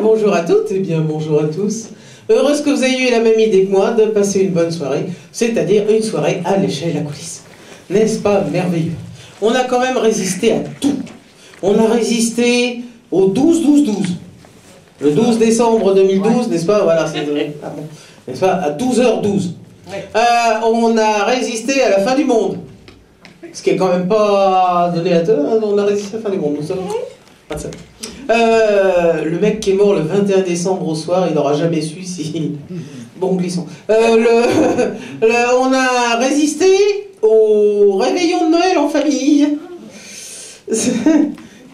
Bonjour à toutes et bien bonjour à tous. Heureuse que vous ayez eu la même idée que moi de passer une bonne soirée, c'est-à-dire une soirée à l'échelle à coulisses. N'est-ce pas merveilleux? On a quand même résisté à tout. On a résisté au 12-12-12. Le 12 décembre 2012, n'est-ce pas? Voilà, c'est ah bon. N'est-ce pas? À 12h12. On a résisté à la fin du monde. Ce qui est quand même pas donné à tout. On a résisté à la fin du monde, nous savons. Pas de ça. Le mec qui est mort le 21 décembre au soir, il n'aura jamais su si... Bon, glissons. On a résisté au réveillon de Noël en famille,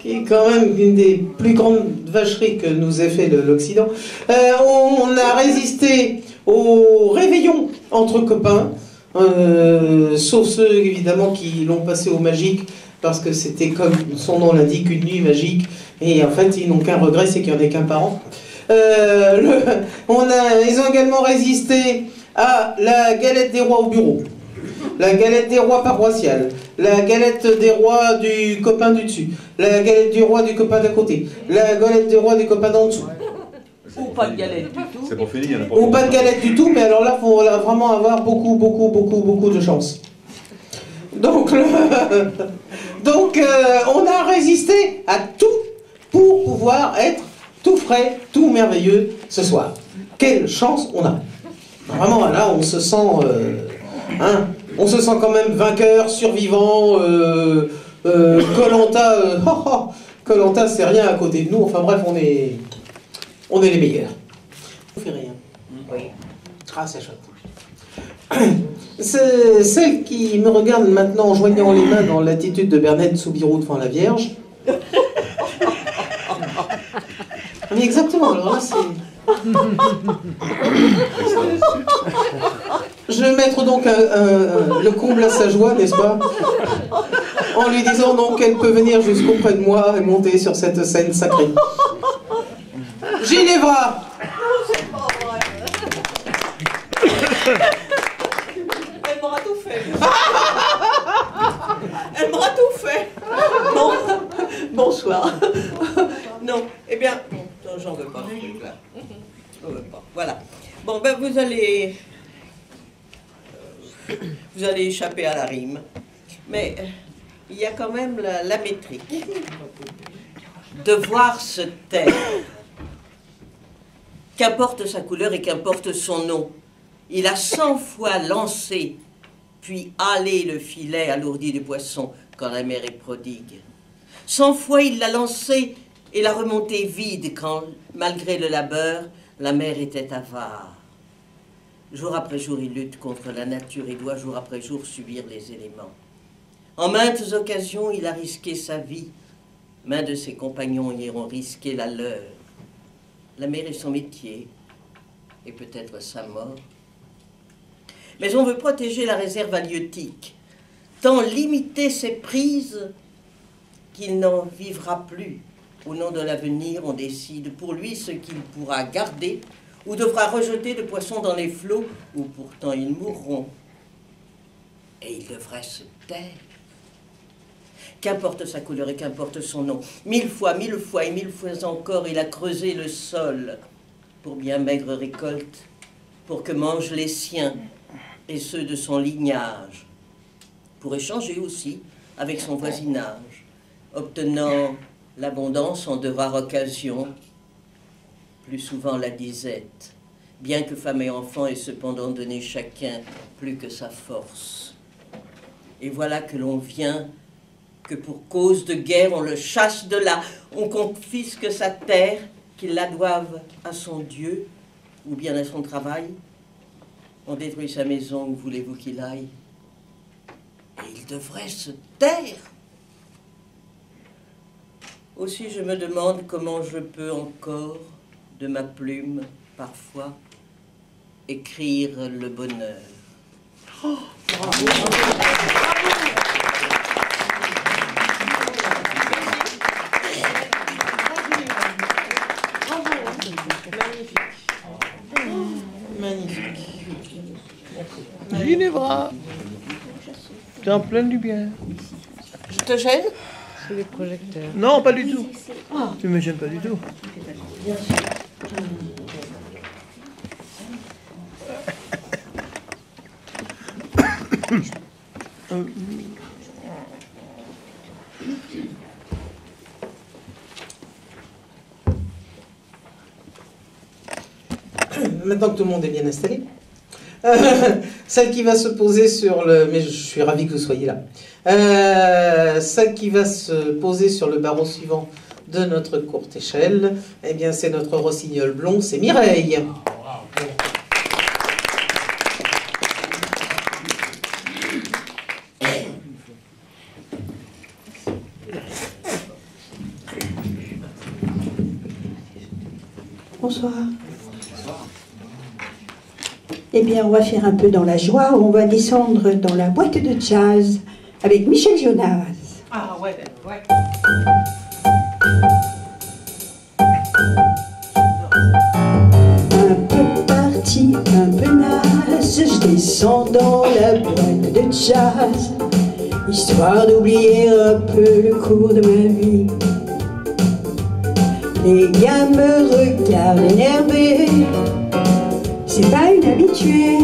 qui est quand même une des plus grandes vacheries que nous ait fait l'Occident. On a résisté au réveillon entre copains, sauf ceux évidemment qui l'ont passé au magique, parce que c'était comme son nom l'indique, une nuit magique, et en fait ils n'ont qu'un regret, c'est qu'il n'y en ait qu'un par an. Ils ont également résisté à la galette des rois au bureau, la galette des rois paroissiales, la galette des rois du copain du dessus, la galette du roi du copain d'à côté, la galette du roi du copain d'en dessous. Ou pas de galette du tout. C'est pas fini, il y en a pas. Ou pas de galette du tout, mais alors là, il faut vraiment avoir beaucoup de chance. Donc, on a résisté à tout pour pouvoir être tout frais, tout merveilleux ce soir. Quelle chance on a. Vraiment, là, on se sent quand même vainqueur, survivant, Koh-Lanta, c'est rien à côté de nous. Enfin bref, on est les meilleurs. On fait rien. Oui. Ah, c'est chouette. Celle qui me regarde maintenant en joignant les mains dans l'attitude de Bernadette Soubirous devant la Vierge. Mais exactement, alors là c'est... Je vais mettre donc le comble à sa joie, n'est-ce pas? En lui disant donc qu'elle peut venir jusqu'auprès de moi et monter sur cette scène sacrée. Ginevra! Elle m'aura tout fait. Elle m'aura tout fait. Bon, bonsoir. Non, eh bien, j'en veux pas ce truc-là. J'en veux pas. Voilà. Bon, ben vous allez échapper à la rime. Mais il y a quand même la métrique. Devoir se taire. Qu'importe sa couleur et qu'importe son nom. Il a 100 fois lancé, puis halé le filet alourdi de poissons quand la mer est prodigue. 100 fois il l'a lancé et l'a remonté vide quand, malgré le labeur, la mer était avare. Jour après jour, il lutte contre la nature et doit jour après jour subir les éléments. En maintes occasions, il a risqué sa vie. Main de ses compagnons iront risquer la leur. La mer est son métier et peut-être sa mort. Mais on veut protéger la réserve halieutique, tant limiter ses prises qu'il n'en vivra plus. Au nom de l'avenir, on décide pour lui ce qu'il pourra garder ou devra rejeter de poissons dans les flots où pourtant ils mourront. Et il devrait se taire. Qu'importe sa couleur et qu'importe son nom, 1000 fois et 1000 fois encore, il a creusé le sol pour bien maigre récolte, pour que mangent les siens et ceux de son lignage, pour échanger aussi avec son voisinage, obtenant l'abondance en de rares occasions, plus souvent la disette, bien que femme et enfant aient cependant donné chacun plus que sa force. Et voilà que l'on vient, que pour cause de guerre on le chasse de là, on confisque sa terre, qu'il la doive à son Dieu, ou bien à son travail. On détruit sa maison, où voulez-vous qu'il aille? Et il devrait se taire. Aussi, je me demande comment je peux encore, de ma plume, parfois, écrire le bonheur. Oh, bravo. Magnifique. Ginevra, t'es en plein du bien. Je te gêne? C'est les projecteurs. Non, pas du tout. Tu me gênes pas du tout. Maintenant que tout le monde est bien installé, celle qui va se poser sur le... Mais je suis ravi que vous soyez là. Celle qui va se poser sur le barreau suivant de notre courte échelle, eh bien c'est notre rossignol blond, c'est Mireille. Bonsoir. Eh bien, on va faire un peu dans la joie. On va descendre dans la boîte de jazz avec Michel Jonas. Ah ouais, ouais. Un peu parti, un peu naze, je descends dans la boîte de jazz, histoire d'oublier un peu le cours de ma vie. Les gars me regardent énervés, c'est pas une habituée.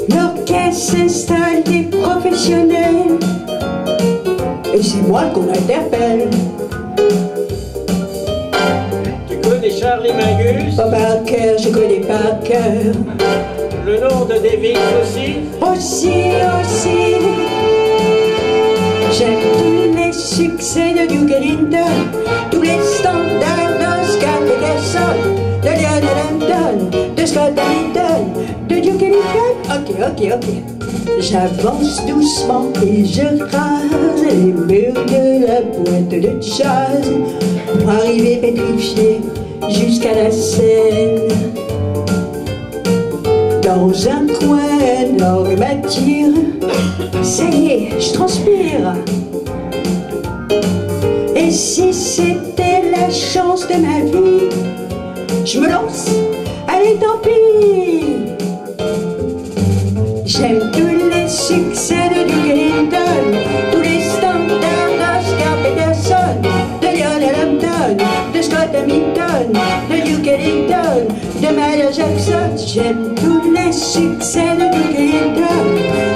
L'orchestre s'installe des professionnels, et c'est moi qu'on interpelle. Tu connais Charlie Mingus? Pas par cœur, je connais par cœur. Le nom de David aussi? Aussi. J'aime tous les succès de Duke Ellington, tous les standards d'Oscar Peterson, de Lionel Hampton, de Scott Hamilton, de Duke Ellington. Ok. J'avance doucement et je rase les murs de la boîte de jazz pour arriver pétrifié jusqu'à la scène. Dans un coin, l'orgue m'attire. Ça y est, je transpire. Et si c'était la chance de ma vie, je me lance, allez tant pis. J'aime tous les succès de Duke Ellington, tous les standards d'Oscar Peterson, de Lionel Hampton, de Scott Hamilton, de Duke Ellington, de Michael Jackson. J'aime tous les succès de Duke Ellington,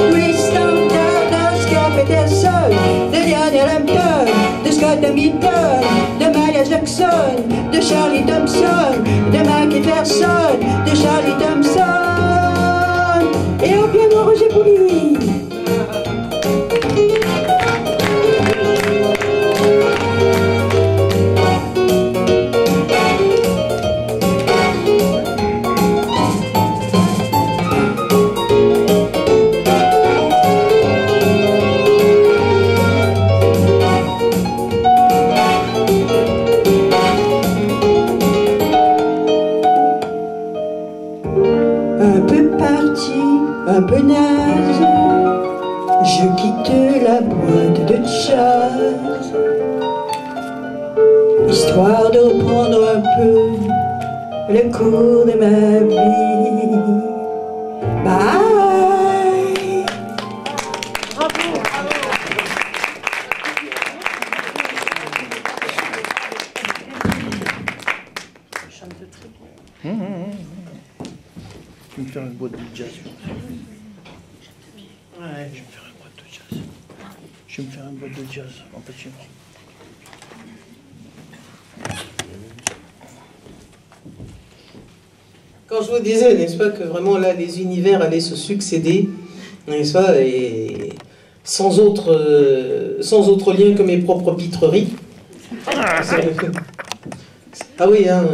tous les standards d'Oscar Peterson, de Lionel Hampton, de Scott Hamilton, de Michael Jackson, de Charlie Thompson, de Mike Jefferson, de Charlie Thompson. Et au piano Roger Pouli. Un peu parti, un peu naze, je quitte la boîte de jazz, histoire de reprendre un peu le cours de ma vie. Bye. Tu me faire une boîte de jazz. Ouais. Je vais me faire une boîte de jazz. Je vais me faire une boîte de jazz en fait chez moi. Quand je vous disais, n'est-ce pas, que vraiment là, les univers allaient se succéder, n'est-ce pas, et sans autre lien que mes propres pitreries. Ah oui, hein,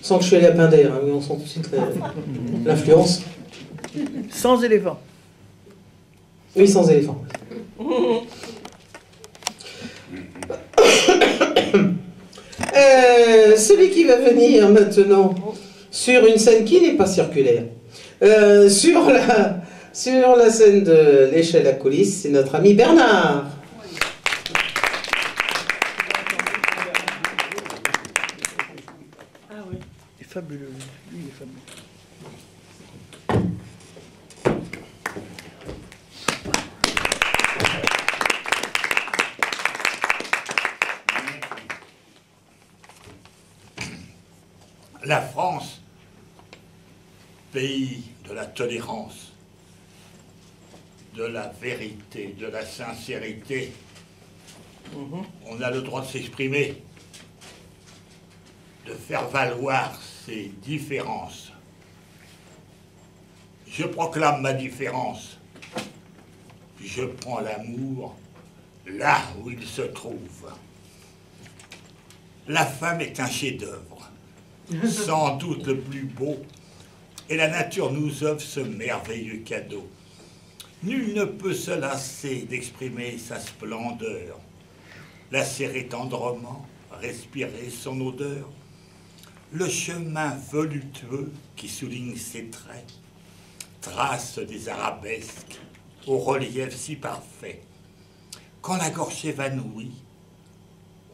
sans que je suis allé à Pinder, hein, on sent tout de suite l'influence. Sans éléphant. Oui, sans éléphant. Celui qui va venir maintenant sur une scène qui n'est pas circulaire, sur la scène de l'échelle à coulisses, c'est notre ami Bernard. Ah oui. Il est fabuleux, lui, il est fabuleux. La France, pays de la tolérance, de la vérité, de la sincérité, on a le droit de s'exprimer, de faire valoir ses différences. Je proclame ma différence. Je prends l'amour là où il se trouve. La femme est un chef-d'œuvre, sans doute le plus beau, et la nature nous offre ce merveilleux cadeau. Nul ne peut se lasser d'exprimer sa splendeur, la serrer tendrement, respirer son odeur, le chemin voluptueux qui souligne ses traits, trace des arabesques au relief si parfait. Quand la gorge s'évanouit,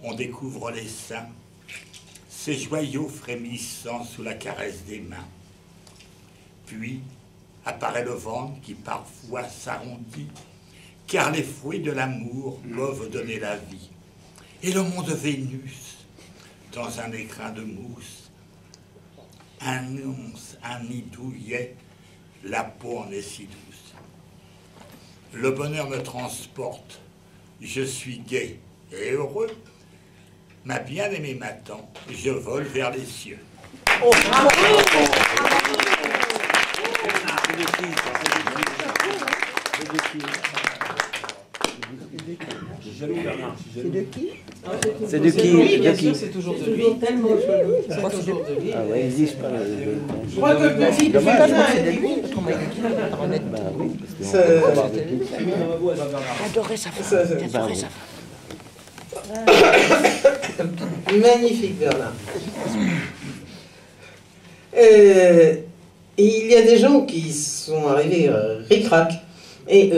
on découvre les seins, ces joyaux frémissant sous la caresse des mains. Puis apparaît le ventre qui parfois s'arrondit, car les fruits de l'amour peuvent donner la vie. Et le monde Vénus, dans un écrin de mousse, annonce un nid douillet, la peau en est si douce. Le bonheur me transporte, je suis gai et heureux. Ma bien-aimée m'attend, je vole vers les cieux. Oh, bravo. C'est de qui? C'est de qui? Oui, bien sûr, c'est toujours de lui. Tellement joli. C'est toujours de lui. Ah ouais, ils disent pas. Je crois que le petit de Féminin est dit oui. Bah oui, parce que J'adorais sa femme. J'adorais sa femme. Magnifique, Bernard. Il y a des gens qui sont arrivés ric-rac et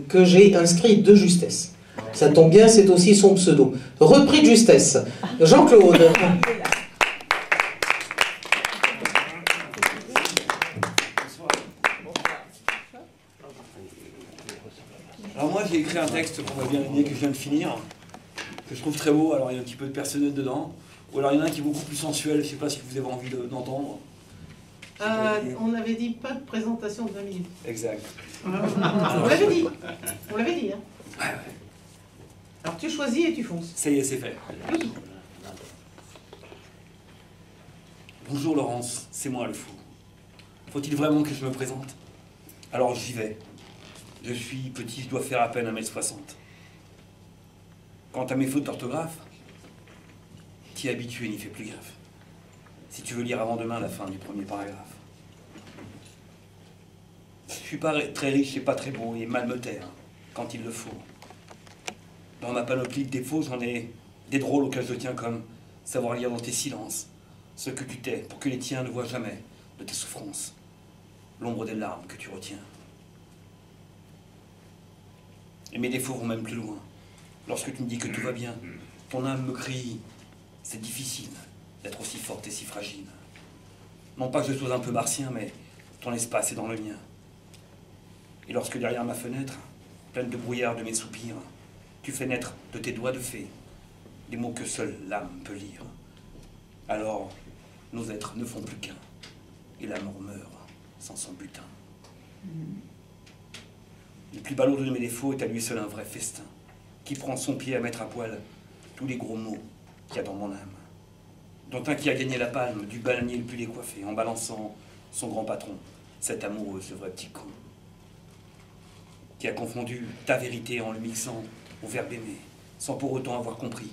que j'ai inscrit de justesse. Ça tombe bien, c'est aussi son pseudo. Repris de justesse. Jean-Claude. Alors moi j'ai écrit un texte qu'on va bien deviner que je viens de finir, que je trouve très beau. Alors il y a un petit peu de personnel dedans, ou alors il y en a un qui est beaucoup plus sensuel, je sais pas si vous avez envie d'entendre. On avait dit pas de présentation de 20 minutes. Exact. On l'avait dit. On l'avait dit. Hein. Ouais. Alors tu choisis et tu fonces. Ça y est, c'est fait. Bonjour Laurence, c'est moi le fou. Faut-il vraiment que je me présente? Alors j'y vais. Je suis petit, je dois faire à peine 1m60. Quant à mes fautes d'orthographe, t'y es habitué, n'y fais plus gaffe. Si tu veux lire avant demain la fin du premier paragraphe. Je suis pas très riche et pas très beau et mal me taire quand il le faut. Dans ma panoplie de défauts, j'en ai des drôles auxquels je tiens, comme savoir lire dans tes silences ce que tu tais pour que les tiens ne voient jamais de tes souffrances l'ombre des larmes que tu retiens. Et mes défauts vont même plus loin. Lorsque tu me dis que tout va bien, ton âme me crie « c'est difficile d'être aussi forte et si fragile ». Non pas que je sois un peu martien, mais ton espace est dans le mien. Et lorsque derrière ma fenêtre, pleine de brouillard de mes soupirs, tu fais naître de tes doigts de fée des mots que seule l'âme peut lire, alors nos êtres ne font plus qu'un, et l'amour meurt sans son butin. Le plus balourd de mes défauts est à lui seul un vrai festin, qui prend son pied à mettre à poil tous les gros mots qu'il y a dans mon âme. Dont un qui a gagné la palme du bananier le plus décoiffé, en balançant son grand patron, cet amoureux, ce vrai petit con, qui a confondu ta vérité en le mixant au verbe aimer, sans pour autant avoir compris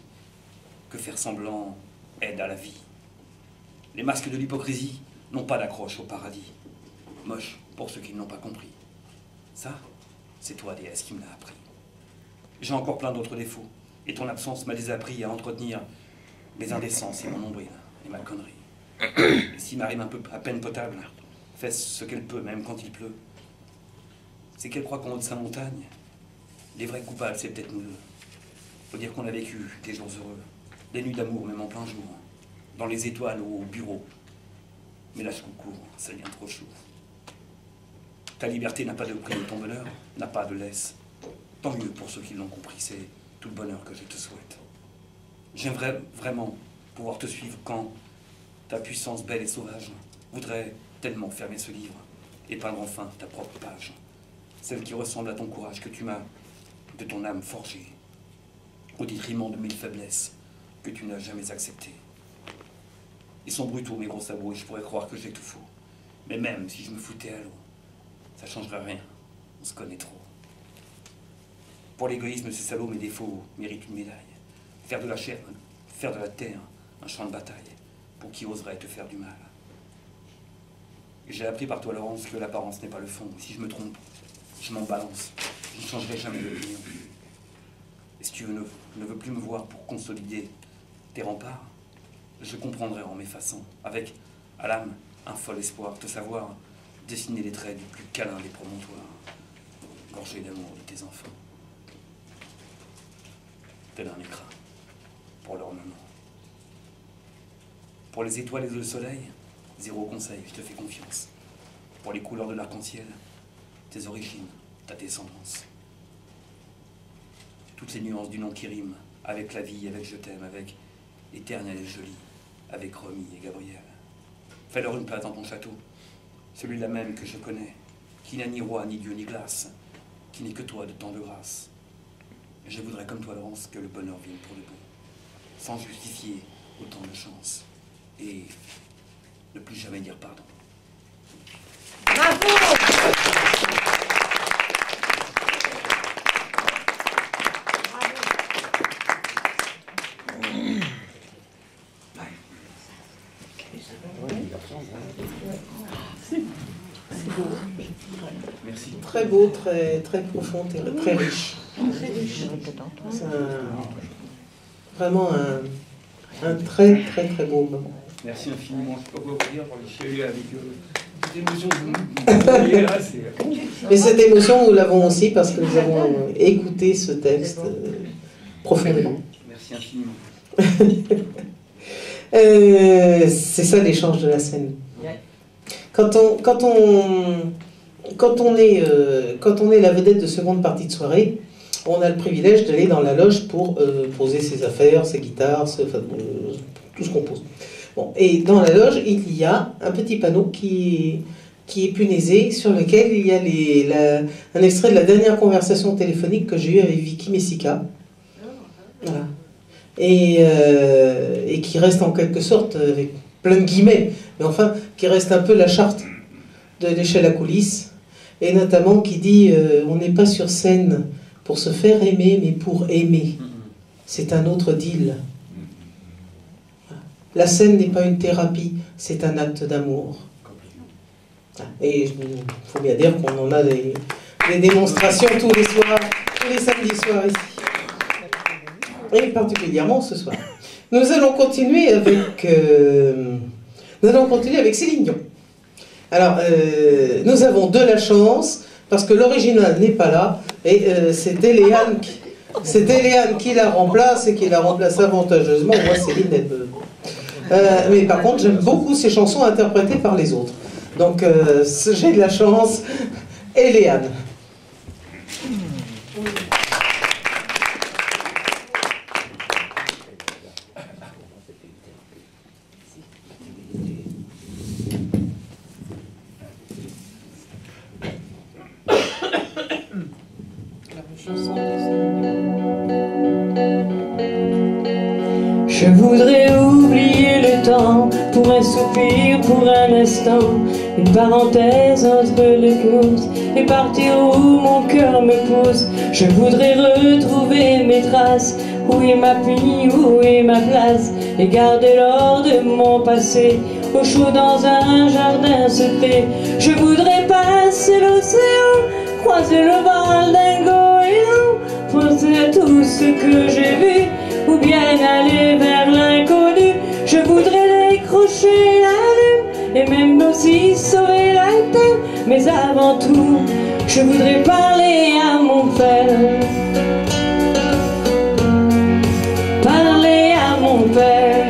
que faire semblant aide à la vie. Les masques de l'hypocrisie n'ont pas d'accroche au paradis. Moche pour ceux qui ne l'ont pas compris. Ça, c'est toi, déesse, qui me l'a appris. J'ai encore plein d'autres défauts, et ton absence m'a désappris à entretenir mes indécences et mon nombril, et ma connerie. Et si ma rime un peu à peine potable fait ce qu'elle peut, même quand il pleut, c'est qu'elle croit qu'en haut de sa montagne, les vrais coupables, c'est peut-être nous deux. Faut dire qu'on a vécu des jours heureux, des nuits d'amour, même en plein jour, dans les étoiles ou au bureau. Mais là, je cours, ça devient trop chaud. Ta liberté n'a pas de prix, ton bonheur n'a pas de laisse. Tant mieux pour ceux qui l'ont compris, c'est tout le bonheur que je te souhaite. J'aimerais vraiment pouvoir te suivre quand ta puissance belle et sauvage voudrait tellement fermer ce livre et peindre enfin ta propre page. Celle qui ressemble à ton courage que tu m'as de ton âme forgée, au détriment de mille faiblesses que tu n'as jamais acceptées. Ils sont brutaux, mes gros sabots, et je pourrais croire que j'ai tout faux. Mais même si je me foutais à l'eau, ça changerait rien. On se connaît trop. Pour l'égoïsme, ces salauds, mes défauts méritent une médaille. Faire de la chair, faire de la terre un champ de bataille pour qui oserait te faire du mal. J'ai appris par toi, Laurence, que l'apparence n'est pas le fond. Si je me trompe, je m'en balance. Je ne changerai jamais d'opinion. Et si tu ne veux plus me voir pour consolider tes remparts, je comprendrai en m'effaçant, avec, à l'âme, un fol espoir, te savoir dessiner les traits du plus câlin des promontoires, gorgé d'amour de tes enfants. Tel un écrin, pour l'ornement. Pour les étoiles et le soleil, zéro conseil, je te fais confiance. Pour les couleurs de l'arc-en-ciel, tes origines, ta descendance. Toutes les nuances du nom qui riment, avec la vie, avec je t'aime, avec éternel et joli, avec Romy et Gabriel. Fais-leur une place dans ton château, celui-là même que je connais, qui n'a ni roi, ni dieu, ni glace, qui n'est que toi de tant de grâce. Je voudrais, comme toi, Laurence, que le bonheur vienne pour le bon, sans justifier autant de chance, et ne plus jamais dire pardon. Bravo! Merci. Très beau, très, très profond, très riche. C'est vraiment un très, très, très beau moment. Merci infiniment. Je ne sais pas quoi vous dire, je suis avec cette émotion que vous me voyez là, c'est... Mais cette émotion, nous l'avons aussi parce que nous avons écouté ce texte profondément. Merci infiniment. C'est ça l'échange de la scène. Quand on est la vedette de seconde partie de soirée, on a le privilège d'aller dans la loge pour poser ses affaires, ses guitares, tout ce qu'on pose. Bon, et dans la loge, il y a un petit panneau qui est punaisé, sur lequel il y a un extrait de la dernière conversation téléphonique que j'ai eue avec Vicky Messica. Voilà. Et qui reste en quelque sorte, avec plein de guillemets, mais enfin, qui reste un peu la charte de l'échelle à coulisses, et notamment qui dit on n'est pas sur scène pour se faire aimer, mais pour aimer. C'est un autre deal. La scène n'est pas une thérapie, c'est un acte d'amour. Et il faut bien dire qu'on en a des démonstrations tous les soirs, tous les samedis soirs ici. Et particulièrement ce soir. Nous allons continuer avec Céline Dion. Alors, nous avons de la chance, parce que l'original n'est pas là, et c'est Éléane qui la remplace, et qui la remplace avantageusement. Moi, Céline, elle me... mais par contre, j'aime beaucoup ces chansons interprétées par les autres. Donc, j'ai de la chance. Éléane. Je voudrais oublier le temps pour un soupir, pour un instant, une parenthèse entre les courses et partir où mon cœur me pousse. Je voudrais retrouver mes traces, où est ma vie, où est ma place, et garder l'or de mon passé au chaud dans un jardin secret. Je voudrais passer l'océan, croiser le Val d'un goéland, penser à tout ce que j'ai vu, ou bien aller vers l'inconnu. Je voudrais les aussi sauver la terre, mais avant tout, je voudrais parler à mon père. Parler à mon père.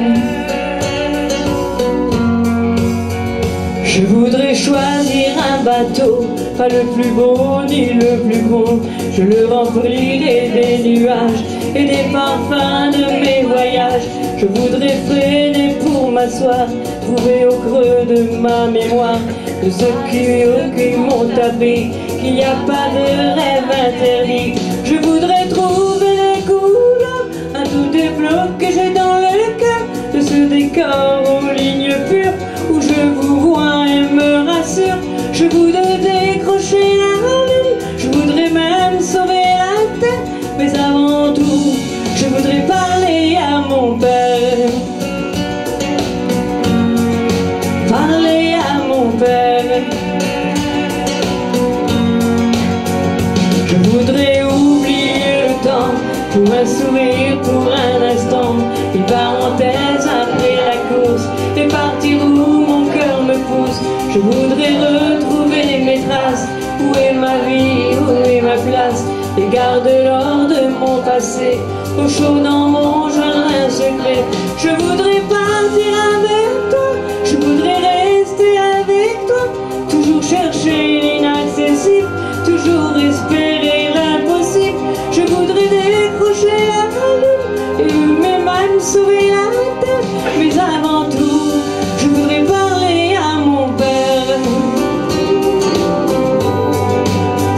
Je voudrais choisir un bateau, pas le plus beau ni le plus gros. Je le remplirai des nuages et des parfums de mes voyages. Je voudrais freiner pour m'asseoir, trouver au creux de ma mémoire de ceux qui m'ont tapé, qu'il n'y a pas de rêve interdit. Je voudrais trouver les couleurs à tous les flots que j'ai dans le cœur, de ce décor aux lignes pures où je vous vois et me rassure. Je voudrais décrocher la lune, je voudrais même sauver la terre, mais avant tout, je voudrais parler à mon père. Parler à mon père. Je voudrais oublier le temps, pour un sourire, pour un instant, une parenthèse après la course, et partir où mon cœur me pousse. Je voudrais retrouver mes traces, où est ma vie, où est ma place, et garde l'or de mon passé, au chaud dans mon jardin secret. Je voudrais partir avec toi, je voudrais rester avec toi, toujours chercher l'inaccessible, toujours espérer l'impossible. Je voudrais décrocher la lune et même sauver la terre, mais avant tout, je voudrais parler à mon père.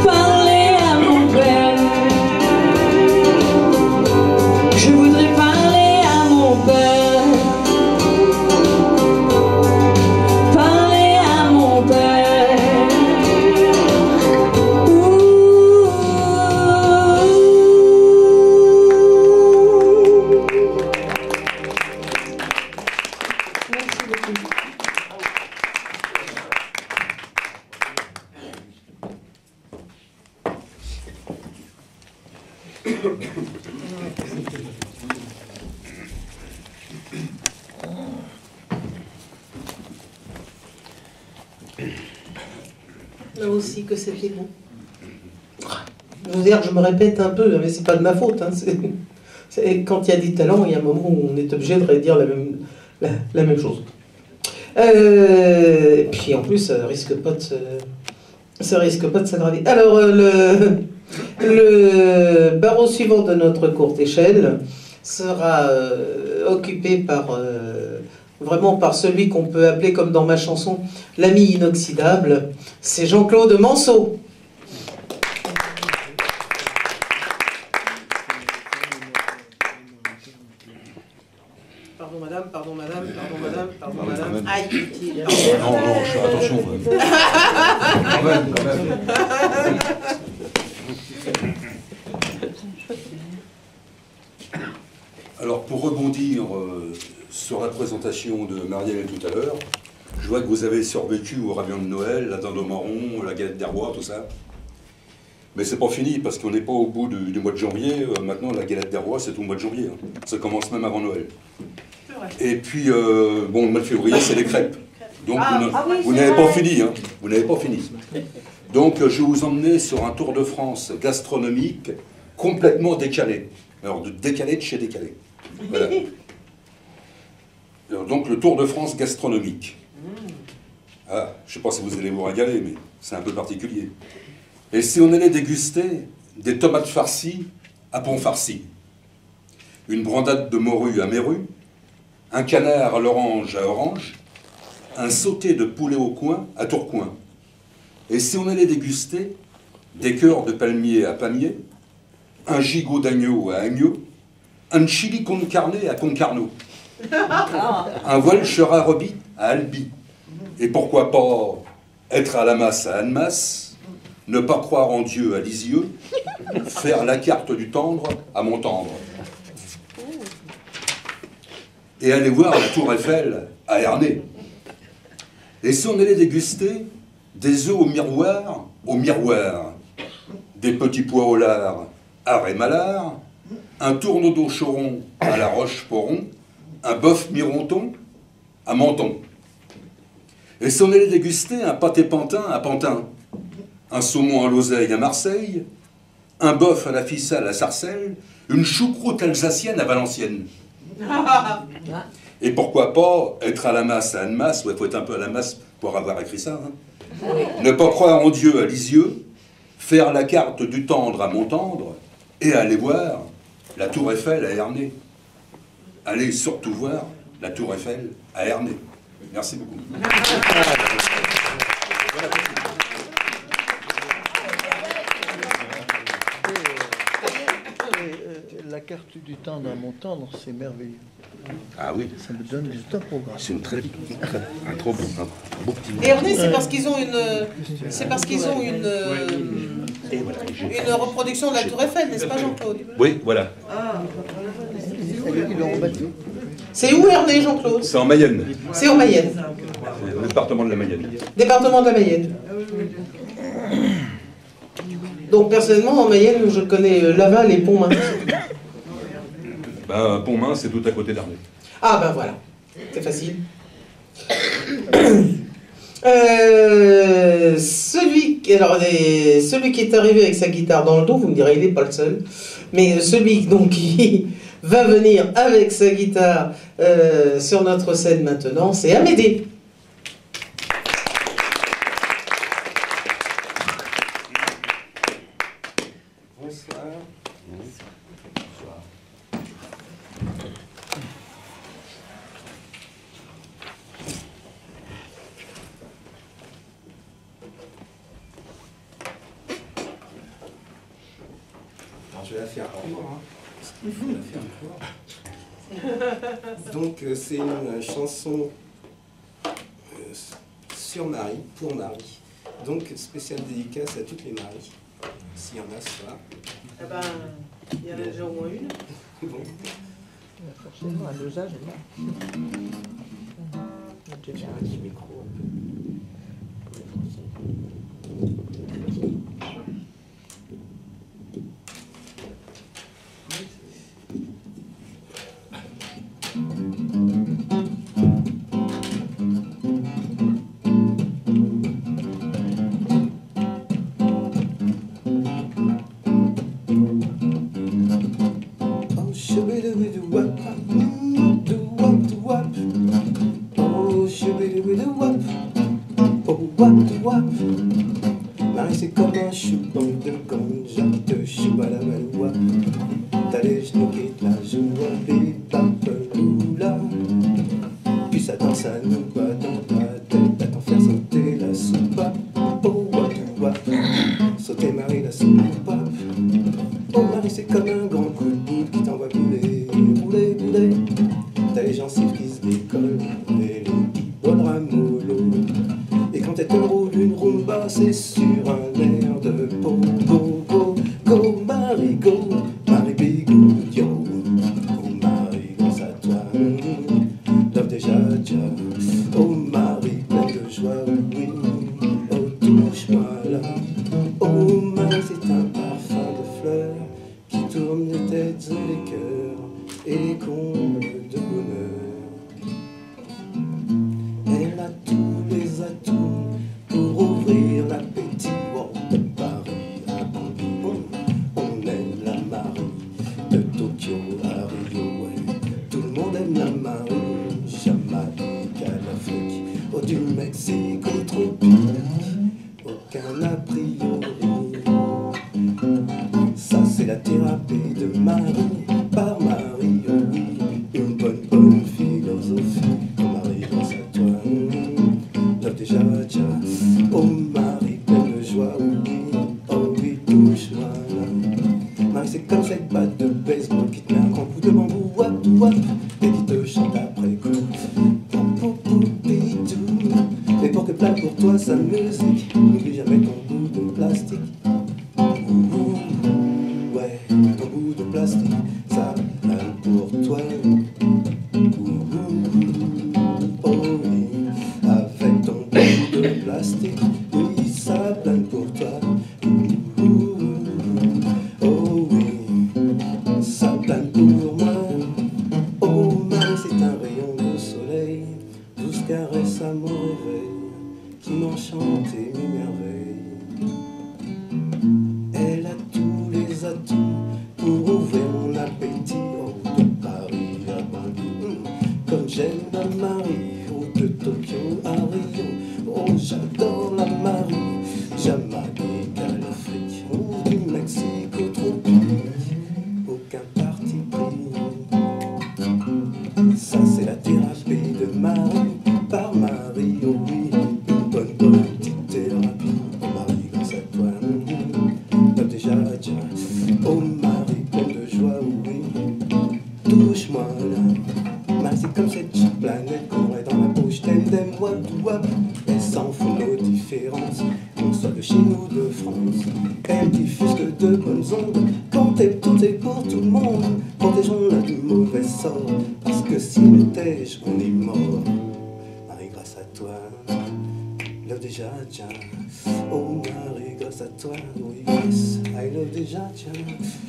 Parler à mon père. Je voudrais parler à mon père. Parler à mon père. Merci beaucoup. Là aussi que c'était bon. Je veux dire, je me répète un peu, mais c'est pas de ma faute. Hein. Quand il y a des talents, il y a un moment où on est obligé de redire la même chose. Et puis en plus, ça risque pas de s'aggraver. Alors, le barreau suivant de notre courte échelle sera occupé par vraiment par celui qu'on peut appeler, comme dans ma chanson, l'ami inoxydable. C'est Jean-Claude Manceau. Pardon madame, pardon madame, pardon madame, pardon madame. Aïe, Non, attention. Quand même. Alors, pour rebondir sur la présentation de Marielle tout à l'heure, je vois que vous avez survécu au ravion de Noël, la dinde au marron, la galette des rois, tout ça. Mais c'est pas fini, parce qu'on n'est pas au bout du mois de janvier. Maintenant, la galette des rois, c'est au mois de janvier. Hein. Ça commence même avant Noël. Et puis, bon, le mois de février, c'est les crêpes. Donc, vous n'avez pas fini. Hein. Vous n'avez pas fini. Donc, je vais vous emmener sur un tour de France gastronomique complètement décalé. Alors, décalé de chez décalé. Voilà. Alors, donc, le tour de France gastronomique. Ah, je ne sais pas si vous allez vous régaler, mais c'est un peu particulier. Et si on allait déguster des tomates farcies à pont farci, une brandade de morue à Méru, un canard à l'orange à Orange, un sauté de poulet au coin à Tourcoing. Et si on allait déguster des cœurs de palmier à Pamiers, un gigot d'agneau à Agneau, un chili con carne à Concarneau, un Welcher à Roby à Albi, et pourquoi pas être à la masse à Annemasse, ne pas croire en Dieu à Lisieux, faire la carte du tendre à Montendre, et aller voir la tour Eiffel à Ernée. Et si on allait déguster des œufs au miroir, des petits pois au lard à Rémalard, un tourneau d'eau choron à la Roche-Poron, un bœuf mironton à Menton. Et si on allait déguster un pâté pantin à Pantin, un saumon à l'oseille à Marseille, un bœuf à la ficelle à Sarcelles, une choucroute alsacienne à Valenciennes. Et pourquoi pas être à la masse à Annemasse, il faut être un peu à la masse pour avoir écrit ça. Hein. Ne pas croire en Dieu à Lisieux, faire la carte du tendre à Montendre, et aller voir la Tour Eiffel à Ernée. Allez surtout voir la Tour Eiffel à Ernée. Merci beaucoup. La carte du tendre à Montendre, c'est merveilleux. Ah oui. Ça me donne du temps programme. C'est un trop bon, un beau petit mot. Et Ernée, c'est parce qu'ils ont une reproduction de la Tour Eiffel, n'est-ce pas, Jean-Claude? Oui, voilà. Ils l'ont rebâti. C'est où Ernée, Jean-Claude? C'est en Mayenne. C'est en Mayenne. C'est le département de la Mayenne. Département de la Mayenne. Donc, personnellement, en Mayenne, je connais Laval et Pontmain. Ben, Pontmain, c'est tout à côté d'Ernée. Ah, ben voilà. C'est facile. Celui qui est arrivé avec sa guitare dans le dos, vous me direz, il n'est pas le seul. Mais celui donc, qui va venir avec sa guitare sur notre scène maintenant, c'est Amédée. Bonsoir. Alors, je vais la faire encore, hein, parce qu'il faut la faire encore. Donc, c'est une chanson sur Marie, pour Marie. Donc, spéciale dédicace à toutes les Maries. S'il y en a ce soir. Eh ben, il y en a déjà au moins une. Bon. Forcément, un dosage, là. J'ai un petit micro. Marie, c'est comme un chou-bon de ganja, de chou à la maloua. T'as les genoux qui te la jouent, les papeloula. Puis ça danse à nous, pas dans ta tête, à t'en faire sauter la soupape. Oh, wap, sauter Marie, la soupape. Oh, Marie, c'est comme un grand coup de boule qui t'envoie bouler, bouler, bouler. T'as les gencives qui se décollent, et les hippodrames mollo. Et quand elle te roule une rumba, c'est sur un air de go, go, go, go, Marie, go, Marie, bigo, yo. Oh, Marie, grâce à toi, love déjà, déjà. Oh, Marie, pleine de joie, oui. Oh, touche-moi là. Oh, Marie, c'est un parfum de fleurs qui tourne les têtes et les cœurs et les combles de bonheur. Elle a tous les atouts pour ouvrir l'appétit. Oh, de Paris à Bangkok, on aime la Marie. De Tokyo à Rio, ouais, tout le monde aime la Marie. Jamaïque à l'Afrique, oh, du Mexique au tropique, aucun a priori. Ça c'est la thérapie de Marie, par Marie, oh oui, une bonne philosophie. Oh Marie, grâce à toi, love déjà, déjà. Oh Marie, pleine de joie, oh oui, touche-moi là. Marie, c'est comme cette batte de baseball qui te met un grand coup de bambou, wap, wap, et qui te chante après coup. Mais pour que plane pour toi sa musique, n'oublie jamais ton bout de plastique. Ouais, ton bout de plastique, ça plane pour toi. Oh oui, avec ton bout de plastique, oui, ça plane pour toi. Oh oui, ça plane pour moi. Oh Marie, c'est un rayon de soleil, douce caresse à mon réveil. j'aime la Marie, oh de Tokyo à Rio, oh j'adore la Marie, Jamaïque à l'Afrique, oh du Mexique au tropique, aucun parti pris. Ça c'est la thérapie de Marie, par Marie, oh oui, une bonne petite thérapie. Oh Marie, grâce à toi, comme déjà tiens, oh Marie, pleine de joie, oh oui, touche-moi là. Marie, c'est comme cette petite planète qu'on aurait dans la bouche, t'aimes, wap, wap, elle s'en fout nos différences, qu'on soit de chez nous, de France. Elle diffuse que de bonnes ondes, quand elle tout est pour tout le monde, protégeons-la du mauvais sort, parce que si on était, on est mort. Marie, grâce à toi, love déjà, tiens. Oh Marie, grâce à toi, oui, yes, I love déjà, tiens.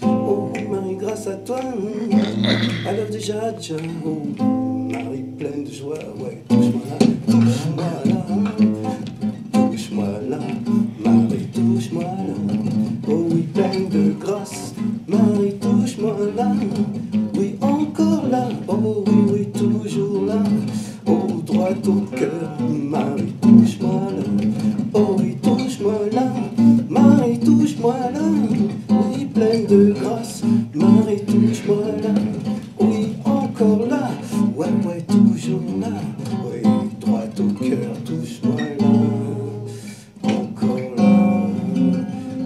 Oh Marie, grâce à toi, I love déjà, tiens. Oh Marie, pleine de joie, ouais, touche-moi là, touche-moi là, touche-moi là, Marie, touche-moi là. Oh oui, pleine de grâce, Marie, touche-moi là. Oui, encore là, oh oui, oui, toujours là. Oh, droit au cœur, Marie, touche-moi là. Oh oui, touche-moi là, Marie, touche-moi là. Oui, pleine de grâce, Marie, touche-moi là. Oui, encore là, ouais, ouais, toujours là. Oui, droit au cœur, touche-moi là. Encore là.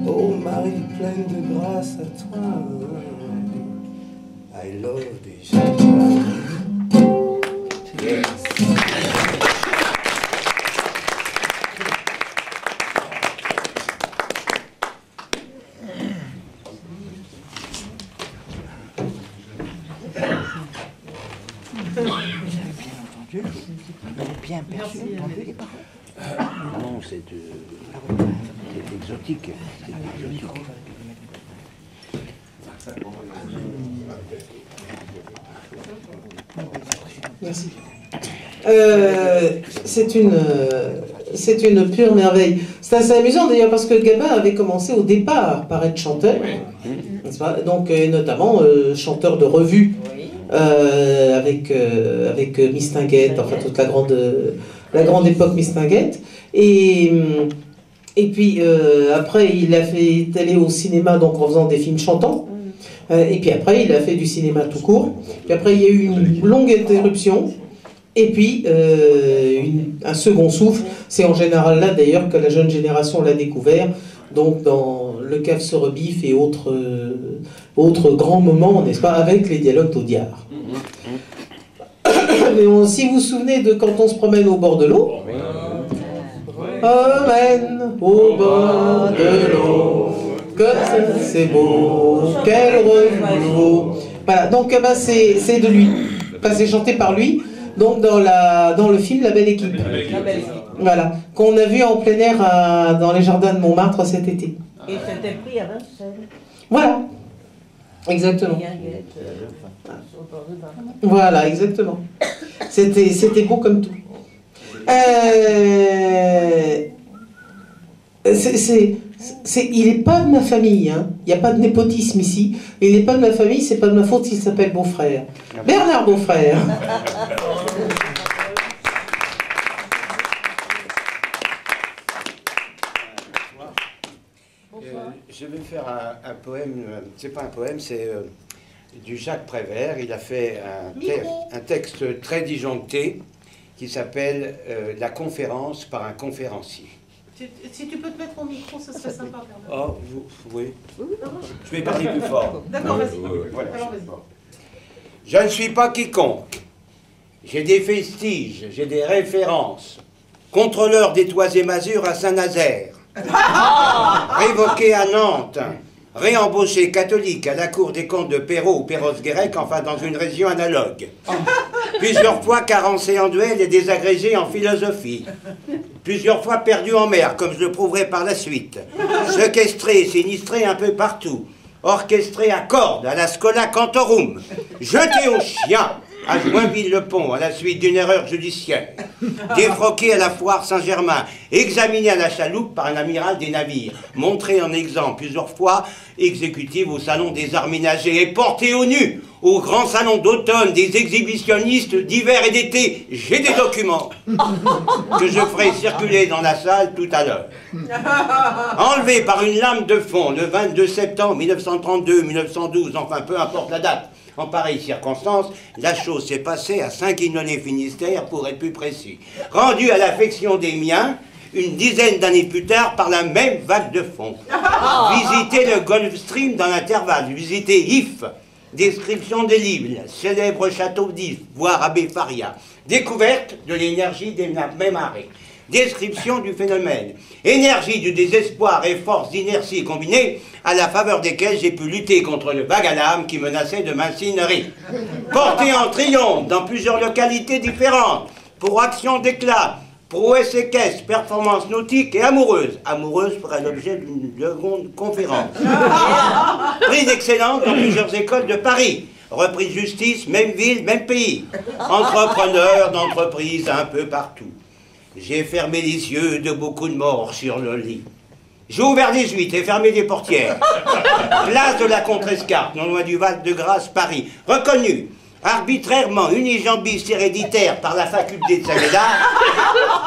Oh, Marie, pleine de grâce à toi. I love déjà. Yes. Bien perçu, entendu les paroles. Non, c'est exotique. C'est exotique. Merci. C'est une pure merveille. C'est assez amusant d'ailleurs parce que Gabin avait commencé au départ par être chanteur, n'est-ce pas? Donc notamment chanteur de revue avec Mistinguett, enfin toute la grande époque Mistinguett. Et puis après il a fait aller au cinéma donc en faisant des films chantants. Et puis après, il a fait du cinéma tout court. Puis après, il y a eu une longue interruption. Et puis, un second souffle. C'est en général là, d'ailleurs, que la jeune génération l'a découvert. Donc, dans Le Cave se rebiffe et autres grands moments, n'est-ce pas, avec les dialogues d'Audiard. Mais si vous vous souvenez de quand on se promène au bord de l'eau, promène au bord de l'eau. Que c'est beau, quel renouveau. Voilà, donc c'est de lui. Enfin, c'est chanté par lui, donc dans le film La Belle Équipe. Voilà, qu'on a vu en plein air dans les jardins de Montmartre cet été. Et c'était pris à Vincennes. Voilà, exactement. Voilà, exactement. C'était beau comme tout. Il n'est pas de ma famille, hein. Il n'y a pas de népotisme ici. Il n'est pas de ma famille, c'est pas de ma faute s'il s'appelle Beaufrère. Bernard Beaufrère. Je vais faire un poème, c'est pas un poème, c'est du Jacques Prévert. Il a fait un texte très disjoncté qui s'appelle « La conférence par un conférencier ». Si tu peux te mettre au micro, ça serait sympa, Bernard. Oh, oui. Je vais parler plus fort. D'accord, vas-y. Voilà. Alors, vas-y. Je ne suis pas quiconque. J'ai des vestiges, j'ai des références. Contrôleur des toits et masures à Saint-Nazaire. Révoqué à Nantes. Réembauché catholique à la cour des comptes de Perrault ou Perros-Guirec, enfin dans une région analogue. Plusieurs fois carencé en duel et désagrégé en philosophie. Plusieurs fois perdu en mer, comme je le prouverai par la suite. Sequestré, sinistré un peu partout. Orchestré à cordes, à la Schola Cantorum. Jeté aux chiens. à Joinville-le-Pont à la suite d'une erreur judiciaire, défroqué à la foire Saint-Germain, examiné à la chaloupe par un amiral des navires, montré en exemple plusieurs fois exécutive au salon des arts ménagers et porté au nu au grand salon d'automne des exhibitionnistes d'hiver et d'été. J'ai des documents que je ferai circuler dans la salle tout à l'heure. Enlevé par une lame de fond le 22 septembre 1932, 1912, enfin peu importe la date, en pareille circonstance, la chose s'est passée à Saint-Guinolé-Finistère, pour être plus précis. Rendu à l'affection des miens, une dizaine d'années plus tard, par la même vague de fond. Visiter le Gulf Stream dans l'intervalle, visiter If, description des livres, célèbre château d'If, voire Abbé Faria, découverte de l'énergie des mêmes marées, description du phénomène, énergie du désespoir et force d'inertie combinées, à la faveur desquelles j'ai pu lutter contre le vague à l'âme qui menaçait de m'incinérer. Porté en triomphe dans plusieurs localités différentes, pour action d'éclat, prouesse équestre, performance nautique et amoureuse. Amoureuse fera l'objet d'une seconde conférence. Prix d'excellence dans plusieurs écoles de Paris. Repris justice, même ville, même pays. Entrepreneur d'entreprise un peu partout. J'ai fermé les yeux de beaucoup de morts sur le lit. J'ai ouvert 18 et fermé les portières. Place de la Contrescarpe, non loin du Val-de-Grâce, Paris. Reconnu arbitrairement unijambiste héréditaire par la faculté de Saint-Médard,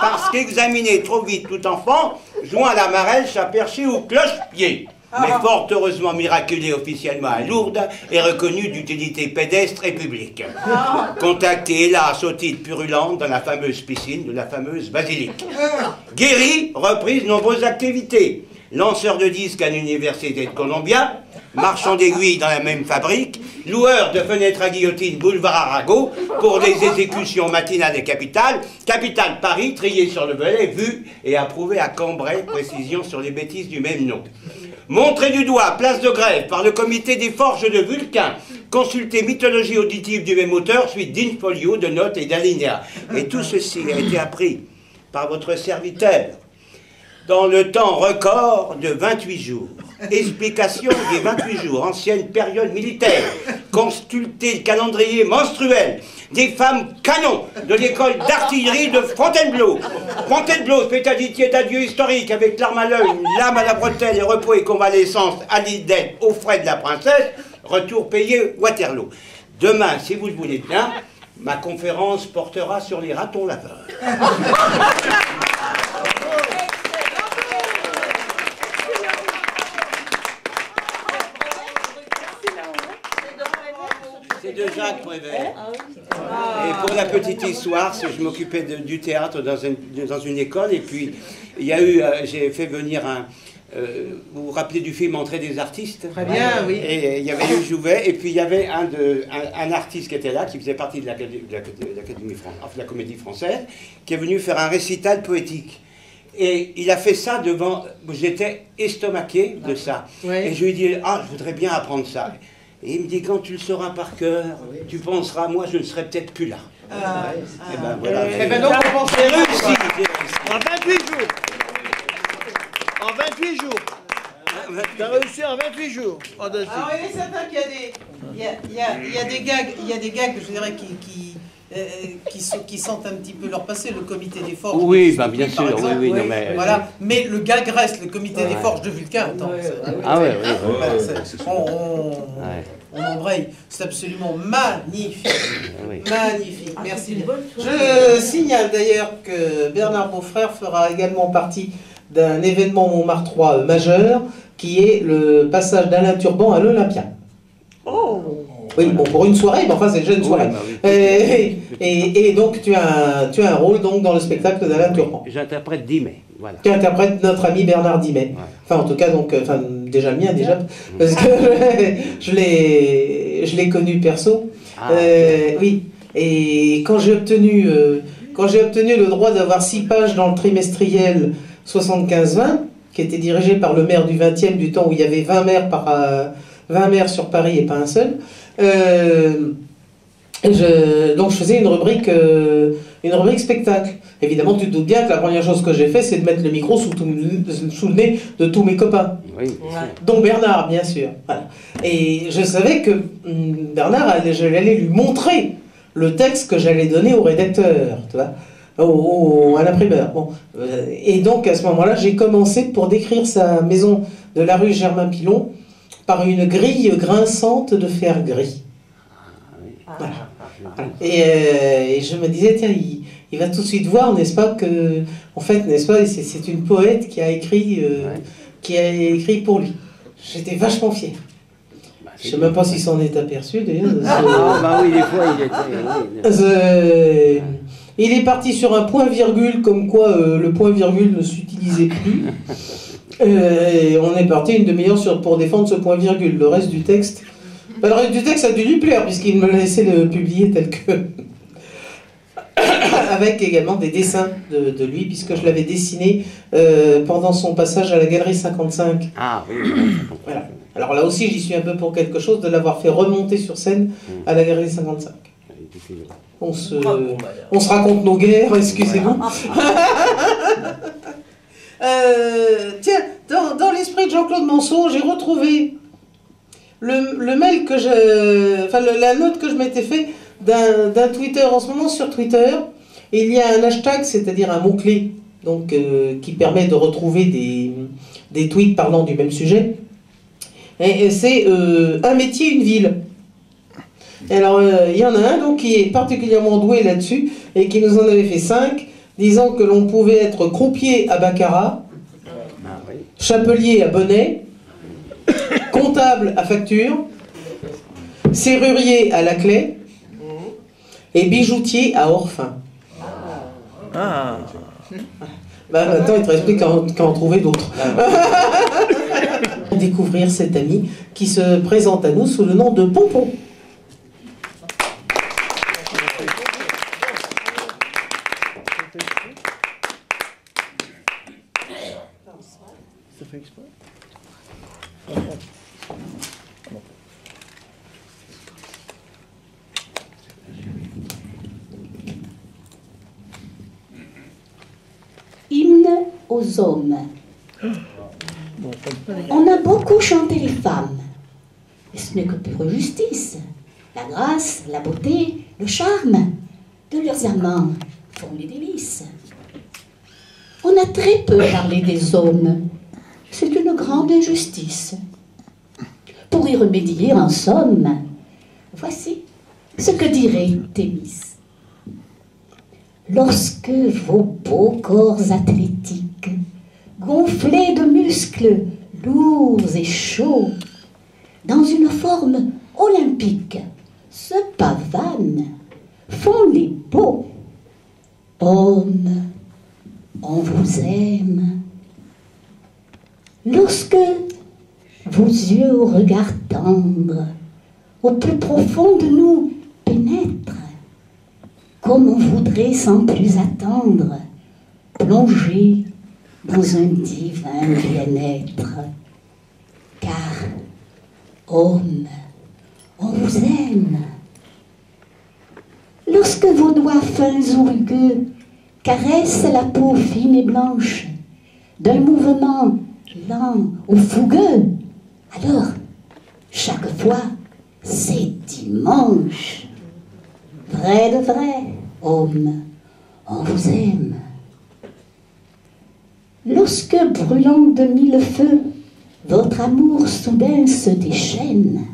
parce qu'examiné trop vite tout enfant, joint à la marèche à percher ou cloche-pied. Mais fort heureusement miraculé officiellement à Lourdes et reconnu d'utilité pédestre et publique. Contacté hélas au titre purulente dans la fameuse piscine de la fameuse basilique. Guéri, reprise nombreuses activités. Lanceur de disques à l'université de Columbia, marchand d'aiguilles dans la même fabrique, loueur de fenêtres à guillotine boulevard Arago pour des exécutions matinales et capitales, capitale Paris, trié sur le volet, vu et approuvé à Cambrai, précision sur les bêtises du même nom. Montré du doigt, place de grève, par le comité des forges de Vulcain, consulté mythologie auditive du même auteur, suite d'infolio, de notes et d'alinéas. Et tout ceci a été appris par votre serviteur dans le temps record de 28 jours. Explication des 28 jours, ancienne période militaire. Consulter le calendrier menstruel des femmes canons de l'école d'artillerie de Fontainebleau. Fontainebleau fait amitié d'adieu historique avec l'arme à l'œil, lame à la bretelle et repos et convalescence à l'île d'Aix aux frais de la princesse. Retour payé Waterloo. Demain, si vous le voulez bien, ma conférence portera sur les ratons laveurs. C'est de Jacques Prévert. Et pour la petite histoire, je m'occupais du théâtre dans une école, et puis il y a eu, j'ai fait venir un... vous vous rappelez du film Entrée des artistes? Très bien, oui. Et il y avait eu Jouvet, et puis il y avait un artiste qui était là, qui faisait partie de la Comédie Française, qui est venu faire un récital poétique. Et il a fait ça devant... J'étais estomaqué de ça. Ouais. Et je lui ai dit, ah, je voudrais bien apprendre ça. Et il me dit, quand tu le sauras par cœur, tu penseras, moi je ne serai peut-être plus là. Et ben voilà. Et ben donc on pense que c'est réussi. En 28 jours. En 28 jours. T'as réussi en 28 jours. Alors il est certain qu'il y a des gags, je dirais, qui sentent un petit peu leur passé, le comité des forges. Oui, bah, bien sûr, oui, non, mais... Voilà, mais le gag reste, le comité des forges de Vulcain. Attends, on embraye, c'est absolument magnifique. Magnifique, merci. Je signale d'ailleurs que Bernard Beaufrère fera également partie d'un événement Montmartrois majeur, qui est le passage d'Alain Turban à l'Olympia. Oui, bon, pour une soirée, mais enfin c'est déjà une soirée. Et donc tu as un rôle donc dans le spectacle d'Alain Turban. J'interprète Dimet, voilà. Tu interprètes notre ami Bernard Dimet. Ouais. Enfin en tout cas, donc, déjà le mien déjà, parce que je l'ai connu perso. Oui, et quand j'ai obtenu le droit d'avoir 6 pages dans le trimestriel 75-20, qui était dirigé par le maire du 20e, du temps où il y avait 20 maires sur Paris et pas un seul. Donc je faisais une rubrique spectacle. Évidemment, tu te doutes bien que la première chose que j'ai fait, c'est de mettre le micro sous le nez de tous mes copains. Oui, dont Bernard, bien sûr. Voilà. Et je savais que Bernard, j'allais lui montrer le texte que j'allais donner au rédacteur, tu vois, à l'imprimeur. Bon. Et donc, à ce moment-là, j'ai commencé pour décrire sa maison de la rue Germain-Pilon par une grille grinçante de fer gris. Voilà. Et je me disais, tiens, il va tout de suite voir, n'est-ce pas, que, en fait, n'est-ce pas, c'est une poète qui a écrit pour lui. J'étais vachement fier. Je ne sais même pas s'il s'en est aperçu, d'ailleurs. Oui, des fois, il est parti sur un point-virgule, comme quoi le point-virgule ne s'utilisait plus. Et on est parti une demi-heure pour défendre ce point-virgule. Le reste du texte a dû lui plaire, puisqu'il me laissait le publier tel que... Avec également des dessins de lui, puisque je l'avais dessiné pendant son passage à la Galerie 55. Ah oui. Voilà. Alors là aussi, j'y suis un peu pour quelque chose de l'avoir fait remonter sur scène à la Galerie 55. On se raconte nos guerres, excusez-moi. Tiens, dans l'esprit de Jean-Claude Monceau, j'ai retrouvé le mail que la note que je m'étais fait d'un Twitter en ce moment sur Twitter. Et il y a un hashtag, c'est-à-dire un mot-clé, donc qui permet de retrouver des tweets parlant du même sujet. Et c'est un métier, une ville. Et alors, il y en a un donc, qui est particulièrement doué là-dessus et qui nous en avait fait 5, disant que l'on pouvait être croupier à baccarat, chapelier à bonnet, comptable à facture, serrurier à la clé et bijoutier à orphin. Ah. Maintenant, il te reste plus qu'à en trouver d'autres. Découvrir cet ami qui se présente à nous sous le nom de Pompon. Ça fait exprès? Hymne aux hommes. On a beaucoup chanté les femmes, et ce n'est que pure justice. La grâce, la beauté, le charme de leurs amants font les délices. On a très peu parlé des hommes, c'est une grande injustice. Pour y remédier, en somme, voici ce que dirait Thémis. Lorsque vos beaux corps athlétiques, gonflés de muscles lourds et chauds, dans une forme olympique, se pavanent, font les beaux. Hommes, on vous aime. Lorsque vos yeux au regard tendre, au plus profond de nous pénètrent, comme on voudrait sans plus attendre, plonger dans un divin bien-être. Car, homme, on vous aime. Lorsque vos doigts fins ou rugueux caressent la peau fine et blanche, d'un mouvement lent ou fougueux, alors, chaque fois, c'est dimanche. Vrai de vrai, homme, on vous aime. Lorsque, brûlant de mille feux, votre amour soudain se déchaîne,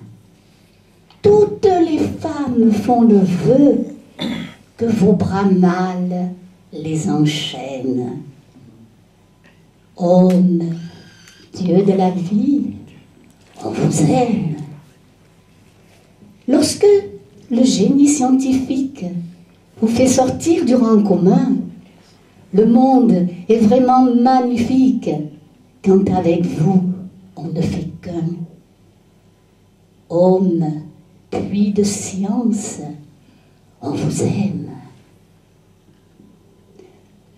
toutes les femmes font le vœu que vos bras mâles les enchaînent. Homme, Dieu de la vie, on vous aime. Lorsque le génie scientifique vous fait sortir du rang commun, le monde est vraiment magnifique quand avec vous on ne fait qu'un. Homme, puits de science, on vous aime.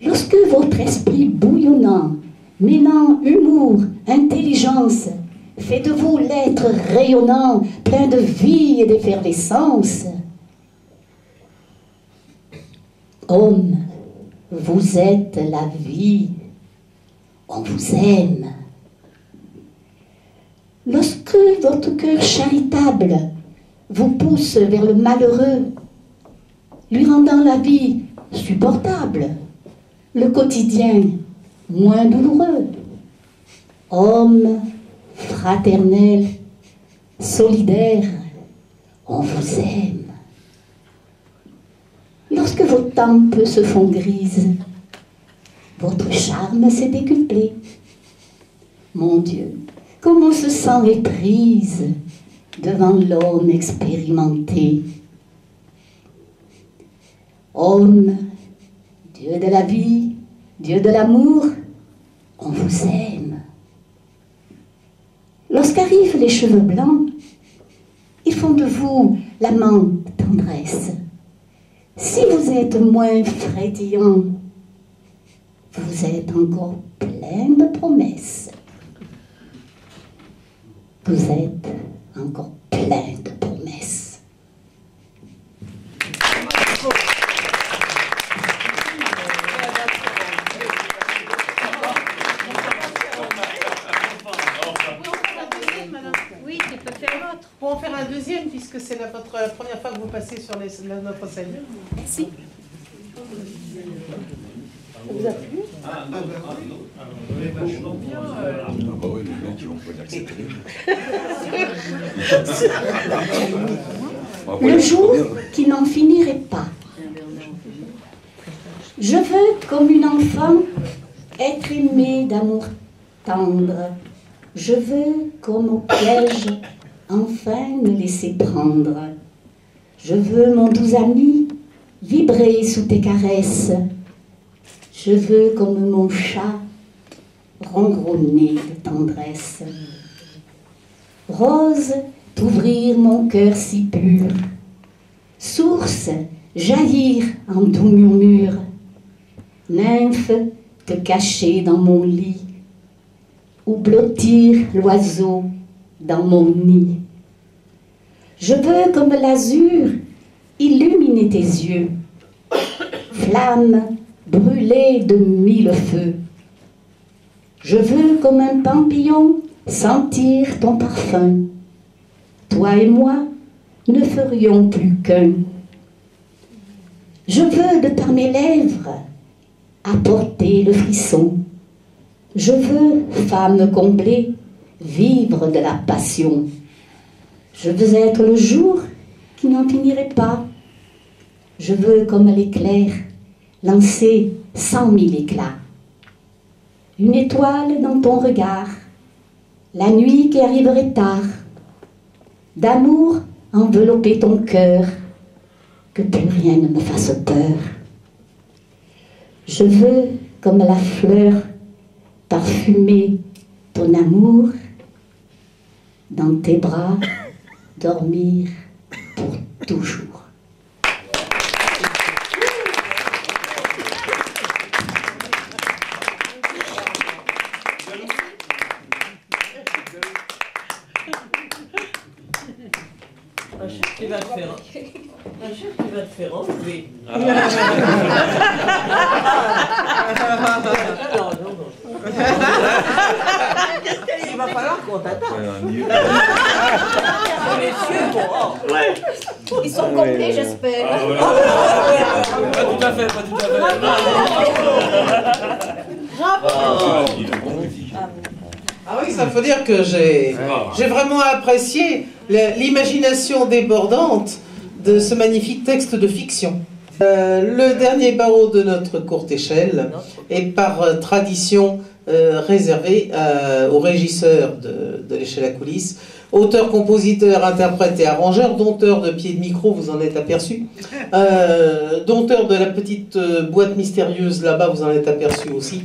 Lorsque votre esprit bouillonnant, mêlant humour, intelligence, fait de vous l'être rayonnant, plein de vie et d'effervescence, homme, vous êtes la vie, on vous aime. Lorsque votre cœur charitable vous pousse vers le malheureux, lui rendant la vie supportable, le quotidien moins douloureux. Homme fraternel, solidaire, on vous aime. Lorsque vos tempes se font grises, votre charme s'est décuplé. Mon Dieu, comme on se sent éprise devant l'homme expérimenté. Homme, Dieu de la vie, Dieu de l'amour, on vous aime. Lorsqu'arrivent les cheveux blancs, ils font de vous l'amant tendresse. Si vous êtes moins frétillant, vous êtes encore plein de promesses. Vous êtes encore plein de promesses. Oui, tu peux faire l'autre. Pour en faire un deuxième, puisque c'est votre première fois que vous passez sur notre scène. Merci. Ça vous a plu? Le jour qui n'en finirait pas. Je veux, comme une enfant, être aimée d'amour tendre. Je veux, comme au piège, enfin me laisser prendre. Je veux, mon doux ami, vibrer sous tes caresses. Je veux, comme mon chat, ronronner de tendresse. Rose, t'ouvrir mon cœur si pur. Source, jaillir en doux murmure. Nymphe, te cacher dans mon lit. Ou blottir l'oiseau dans mon nid. Je veux, comme l'azur, illuminer tes yeux. Flamme, brûlée de mille feux. Je veux, comme un pampillon, sentir ton parfum. Toi et moi ne ferions plus qu'un. Je veux, de par mes lèvres, apporter le frisson. Je veux, femme comblée, vivre de la passion. Je veux être le jour qui n'en finirait pas. Je veux, comme l'éclair, lancer 100 000 éclats. Une étoile dans ton regard, la nuit qui arriverait tard. D'amour envelopper ton cœur, que plus rien ne me fasse peur. Je veux, comme la fleur, parfumer ton amour, dans tes bras, dormir pour toujours. Un chef qui va te faire, enlever. Il va falloir qu'on t'attende. Ils sont complets, j'espère. Pas tout à fait, pas tout à fait. Ah oui, ça faut dire que j'ai vraiment apprécié l'imagination débordante de ce magnifique texte de fiction. Le dernier barreau de notre courte échelle est par tradition réservé au régisseur de l'échelle à coulisses, auteur, compositeur, interprète et arrangeur, dompteur de pieds de micro, vous en êtes aperçu, dompteur de la petite boîte mystérieuse là-bas, vous en êtes aperçu aussi.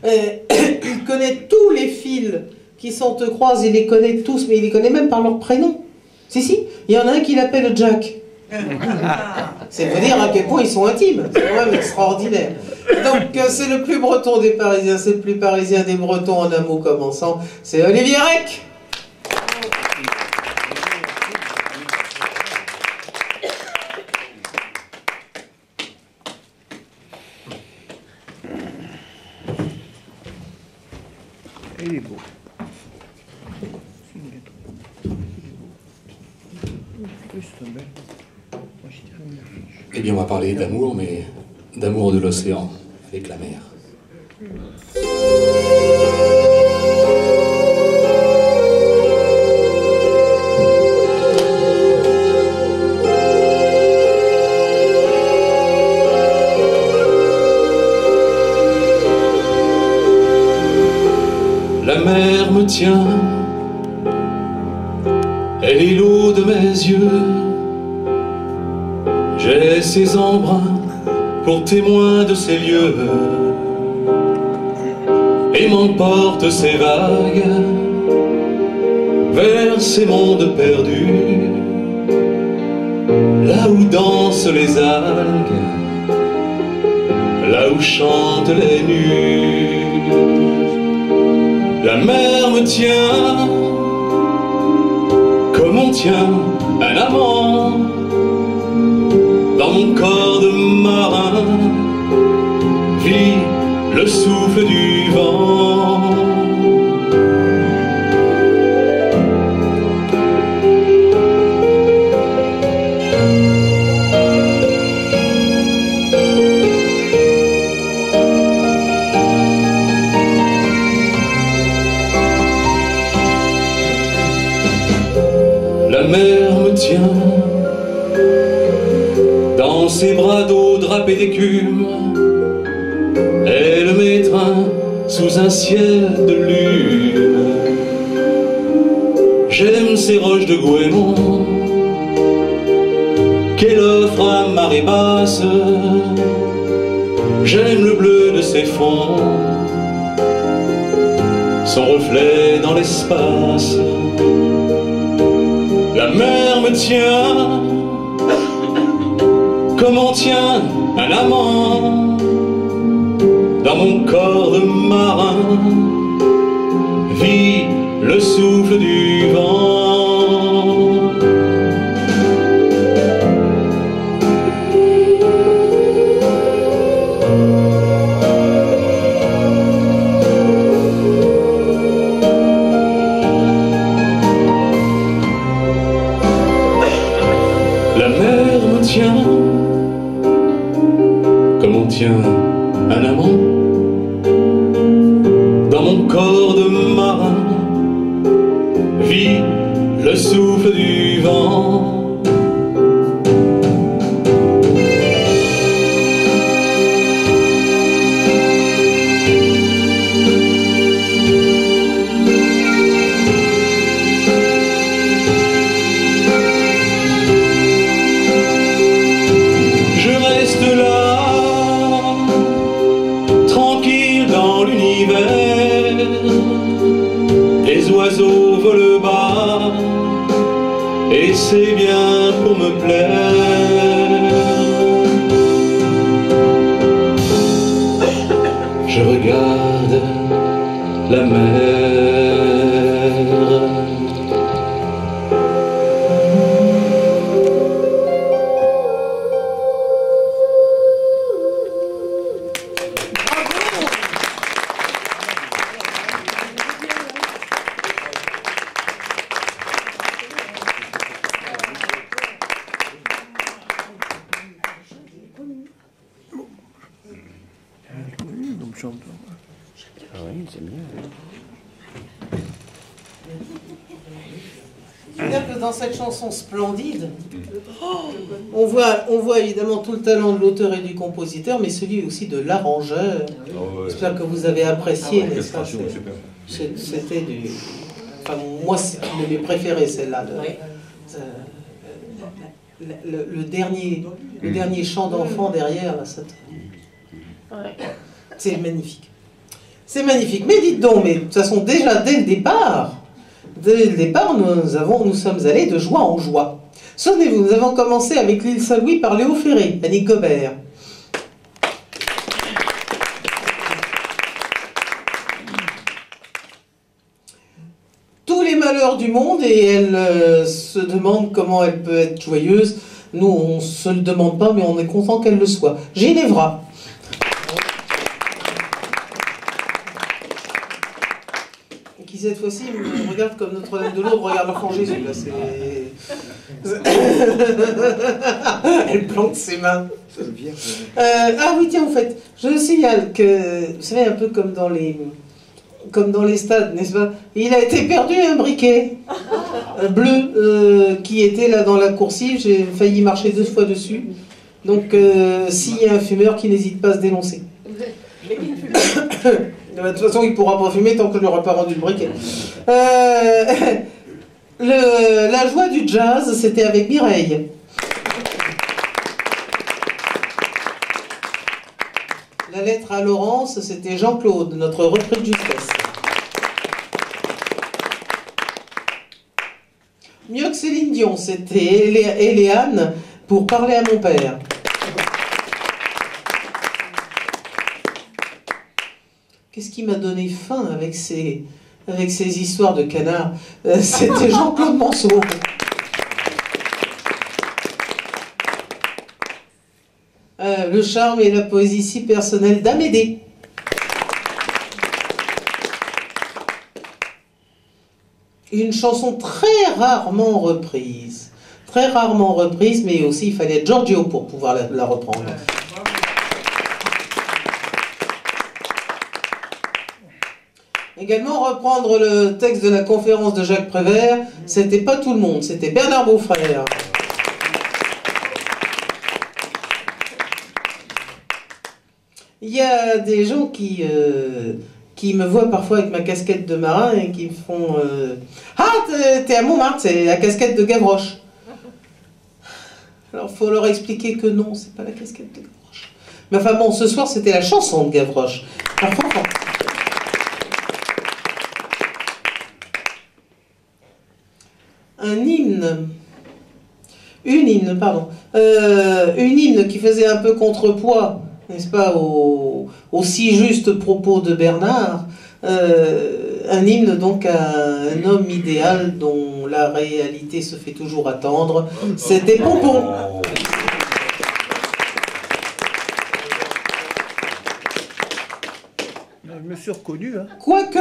Il connaît tous les fils qui s'entrecroisent, il les connaît tous, mais il les connaît même par leur prénom. Si, il y en a un qui l'appelle Jack. C'est vous dire à quel point ils sont intimes, c'est quand même extraordinaire. Donc c'est le plus breton des Parisiens, c'est le plus parisien des Bretons en un mot commençant, c'est Olivier Rec. Il est beau. Plus, c'est belle. Moi, je dirais Eh bien, on va parler d'amour, mais d'amour de l'océan, avec la mer. La mer me tient, elle est l'eau de mes yeux. J'ai ses embruns pour témoin de ces lieux, et m'emporte ces vagues vers ces mondes perdus, là où dansent les algues, là où chantent les nus. La mer me tient comme on tient un amant. Dans mon corps de marin vit le souffle du vent. La mer me tient dans ses bras d'eau drapés d'écume, elle m'étreint sous un ciel de lune. J'aime ces roches de goémon qu'elle offre à marée basse. J'aime le bleu de ses fonds, son reflet dans l'espace. La mer me tient comme on tient un amant. Dans mon corps de marin vit le souffle du vent. La mer me tient comme on tient un amant. Dans mon corps de marin vit le souffle du vent. Je reste là, tranquille dans l'univers. Les oiseaux volent bas, et c'est bien pour me plaire. Je regarde la mer. Ah oui, c'est bien. C'est-à-dire que dans cette chanson splendide, on voit évidemment tout le talent de l'auteur et du compositeur, mais celui aussi de l'arrangeur. J'espère que vous avez apprécié, n'est-ce pas? C'était du... Enfin, moi, c'est une de mes préférées, celle-là. Le dernier chant d'enfant derrière, là, c'est magnifique. C'est magnifique. Mais dites donc, mais de toute façon, déjà, dès le départ, nous sommes allés de joie en joie. Souvenez-vous, nous avons commencé avec l'île Saint-Louis par Léo Ferré, Annie Gobert. Tous les malheurs du monde, et elle se demande comment elle peut être joyeuse. Nous, on ne se le demande pas, mais on est content qu'elle le soit. Ginevra. Qui cette fois-ci me regarde comme Notre-Dame de Lourdes regarde l'enfant Jésus. Là, elle plante ses mains. Ah oui, tiens, en fait, je signale que, vous savez, un peu comme dans les stades, n'est-ce pas? Il a été perdu un briquet bleu qui était là dans la coursive. J'ai failli marcher 2 fois dessus. Donc, s'il y a un fumeur qui n'hésite pas à se dénoncer. De toute façon, il ne pourra pas fumer tant que je n'aurai pas rendu le briquet. La joie du jazz, c'était avec Mireille. La lettre à Laurence, c'était Jean-Claude, notre repris de justesse. Mieux que Céline Dion, c'était Éléane pour parler à mon père. Qu'est-ce qui m'a donné faim avec ces histoires de canards? C'était Jean-Claude Manceau. Le charme et la poésie si personnelle d'Amédée. Une chanson très rarement reprise. Très rarement reprise, mais aussi il fallait être Giorgio pour pouvoir la reprendre. Également reprendre le texte de la conférence de Jacques Prévert, c'était pas tout le monde, c'était Bernard Beaufrère. Il y a des gens qui me voient parfois avec ma casquette de marin et qui me font ah, t'es à Montmartre, c'est la casquette de Gavroche. Alors il faut leur expliquer que non, c'est pas la casquette de Gavroche. Mais enfin bon, ce soir c'était la chanson de Gavroche. Enfin, une hymne qui faisait un peu contrepoids, n'est-ce pas, aux si justes propos de Bernard, un hymne donc à un homme idéal dont la réalité se fait toujours attendre, c'était Pompon. Je me suis reconnu, hein. Quoique,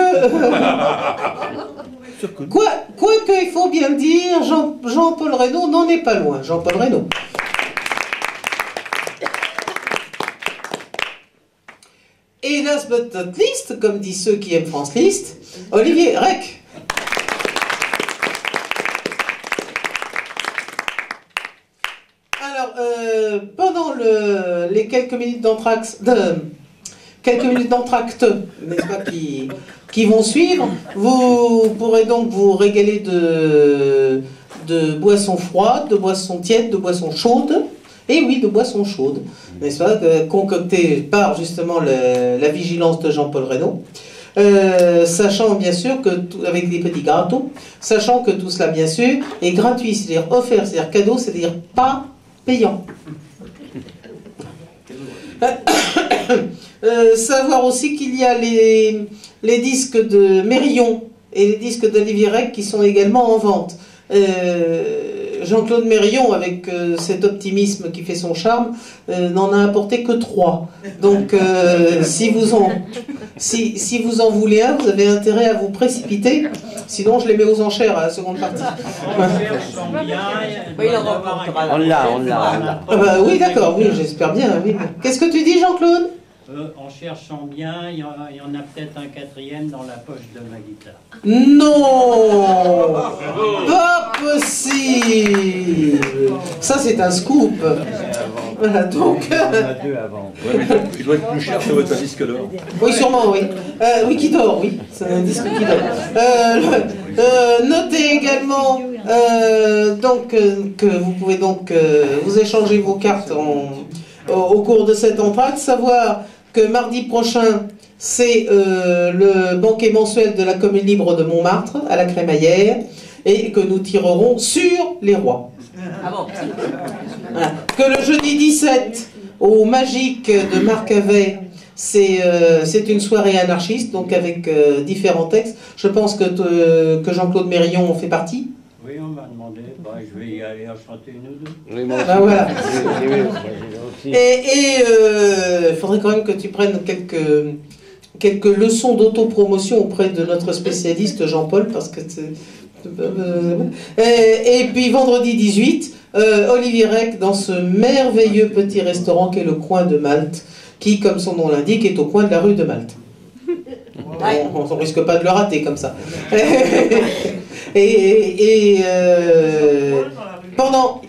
il faut bien dire, Jean-Paul Reynaud n'en est pas loin. Jean-Paul Reynaud. Et last but not least, comme disent ceux qui aiment France List, Olivier Rec. Alors, pendant les quelques minutes d'entracte, n'est-ce pas, qui vont suivre, vous pourrez donc vous régaler de boissons froides, de boissons tièdes, de boissons chaudes, et oui, de boissons chaudes, n'est-ce pas, concoctées par justement la vigilance de Jean-Paul Reynaud, sachant bien sûr que, avec des petits gâteaux, sachant que tout cela bien sûr est gratuit, c'est-à-dire offert, c'est-à-dire cadeau, c'est-à-dire pas payant. Savoir aussi qu'il y a les disques de Mérillon et les disques d'Olivier Rec qui sont également en vente. Jean-Claude Mérillon, avec cet optimisme qui fait son charme, n'en a apporté que 3. Donc, si vous en voulez un, vous avez intérêt à vous précipiter. Sinon, je les mets aux enchères à la seconde partie. On l'a. Ah bah, oui, d'accord, oui, j'espère bien. Oui. Qu'est-ce que tu dis, Jean-Claude? En cherchant bien, il y en a peut-être un 4e dans la poche de ma guitare. Non, pas possible. Ça, c'est un scoop. Voilà, donc. Il y en a 2 avant. Ouais, il doit être plus cher sur votre disque d'or. Oui, sûrement, oui. Oui, qui dort, oui. C'est un disque qui dort. Notez également donc, que vous pouvez donc vous échanger vos cartes au cours de cet entracte, savoir que mardi prochain, c'est le banquet mensuel de la Commune Libre de Montmartre, à la Crémaillère, et que nous tirerons sur les rois. Ah bon. Voilà. Que le jeudi 17, au Magique de Marcavet, c'est une soirée anarchiste, donc avec différents textes. Je pense que Jean-Claude Mérillon en fait partie. Oui, on m'a demandé, je vais y aller à chanter une ou deux. Oui, voilà. Et il faudrait quand même que tu prennes quelques leçons d'autopromotion auprès de notre spécialiste Jean-Paul, parce que et puis vendredi 18, Olivier Rec dans ce merveilleux petit restaurant qu'est le Coin de Malte, qui, comme son nom l'indique, est au coin de la rue de Malte. On ne risque pas de le rater comme ça. Pendant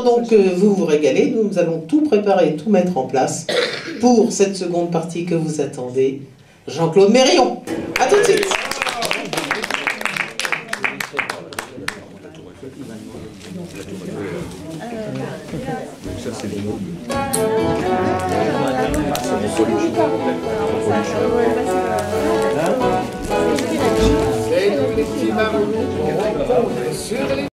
donc que vous vous régalez, nous allons tout préparer, tout mettre en place pour cette seconde partie que vous attendez. Jean-Claude Mérillon. À tout de suite. Ça, c'est les mots. C'est nous les petits marrons, on tombe sur les